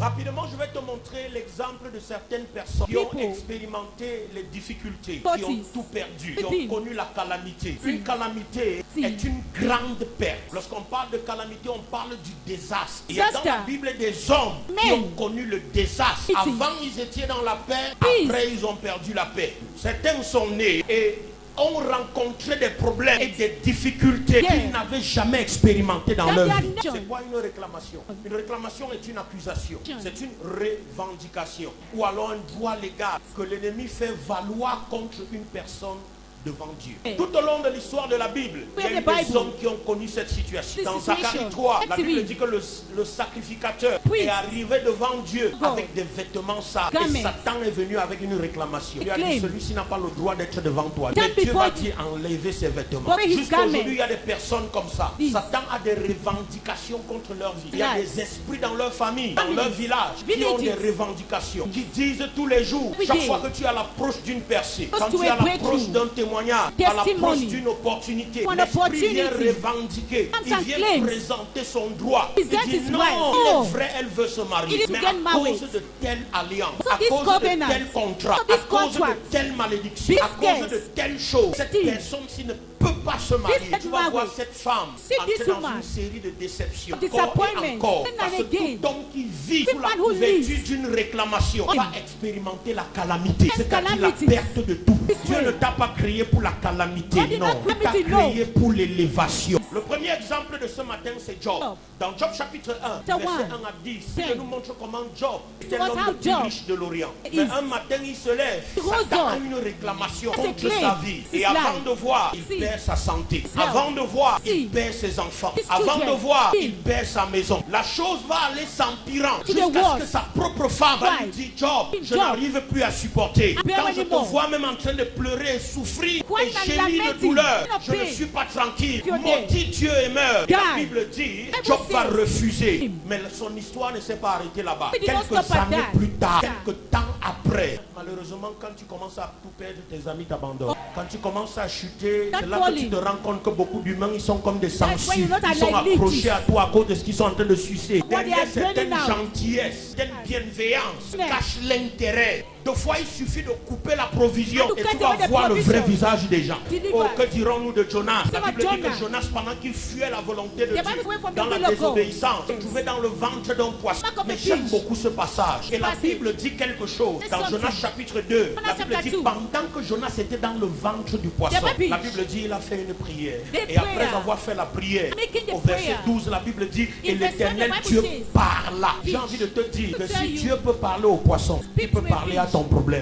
Rapidement, je vais te montrer l'exemple de certaines personnes qui ont expérimenté les difficultés, qui ont tout perdu, qui ont connu la calamité. Une calamité est une grande perte. Lorsqu'on parle de calamité, on parle du désastre. Il y a dans la Bible des hommes qui ont connu le désastre. Avant, ils étaient dans la paix, après, ils ont perdu la paix. Certains sont nés et ont rencontré des problèmes et des difficultés qu'ils n'avaient jamais expérimentées dans leur vie. C'est quoi une réclamation? Une réclamation est une accusation. C'est une revendication. Ou alors un droit légal que l'ennemi fait valoir contre une personne devant Dieu. Tout au long de l'histoire de la Bible, il y a eu des hommes qui ont connu cette situation. Dans Zacharie 3, la Bible dit que le sacrificateur est arrivé devant Dieu avec des vêtements sales. Et Satan est venu avec une réclamation. Il a dit, celui-ci n'a pas le droit d'être devant toi. Mais Dieu va dire, enlever ses vêtements. Jusqu'à aujourd'hui, il y a des personnes comme ça. Satan a des revendications contre leur vie. Il y a des esprits dans leur famille, dans leur village, qui ont des revendications, qui disent tous les jours, chaque fois que tu es à l'approche d'une percée, quand tu es à l'approche d'un témoignage, à l'approche d'une opportunité, l'esprit vient revendiquer, il vient présenter son droit. Il dit non, il est vrai, elle veut se marier, mais à cause de telle alliance, à cause de tel contrat, à cause de telle malédiction, à cause de telle chose, cette personne-ci ne peut pas se marier. Tu vas voir cette femme entrer dans une série de déceptions, encore et encore, parce que tout homme qui vit sous la couverture d'une réclamation va expérimenter la calamité, c'est-à-dire la perte de tout. Dieu ne t'a pas créé pour la calamité, non, il t'a créé pour l'élévation. Le premier exemple de ce matin, c'est Job. Dans Job chapitre 1, verset 1 à 10, il nous montre comment Job était l'homme le plus riche de l'Orient. Mais un matin, il se lève, Satan a une réclamation contre sa vie. Et avant de voir, il perd sa santé. Avant de voir, il perd ses enfants. Avant de voir, il perd sa maison. La chose va aller s'empirant jusqu'à ce que sa propre femme va lui dire, Job, je n'arrive plus à supporter. Quand je te vois même en train de pleurer et souffrir et gémir de douleur, je ne suis pas tranquille. Maudit Dieu et meurt. Et la Bible dit, Job va refuser. Mais son histoire ne s'est pas arrêtée là-bas. Quelques années plus tard, quelques temps après, malheureusement, quand tu commences à tout perdre, tes amis t'abandonnent. Quand tu commences à chuter, c'est là que tu te rends compte que beaucoup d'humains, ils sont comme des sangsues. Ils sont accrochés à toi à cause de ce qu'ils sont en train de sucer. Derrière certaines gentillesses, certaine bienveillance, cache l'intérêt. Deux fois, il suffit de couper la provision et tu vas voir le vrai visage des gens. Oh, que dirons-nous de Jonas? La Bible dit que Jonas, pendant qu'il fuyait la volonté de Dieu, dans la désobéissance, se trouvait dans le ventre d'un poisson. Mais j'aime beaucoup ce passage. Et la Bible dit quelque chose. Dans Jonas chapitre 2, la Bible dit, pendant que Jonas était dans le ventre du poisson, la Bible dit, il a fait une prière. Et après avoir fait la prière, au verset 12, la Bible dit, et l'Éternel Dieu parla. J'ai envie de te dire que si Dieu peut parler au poisson, il peut parler à ton problème.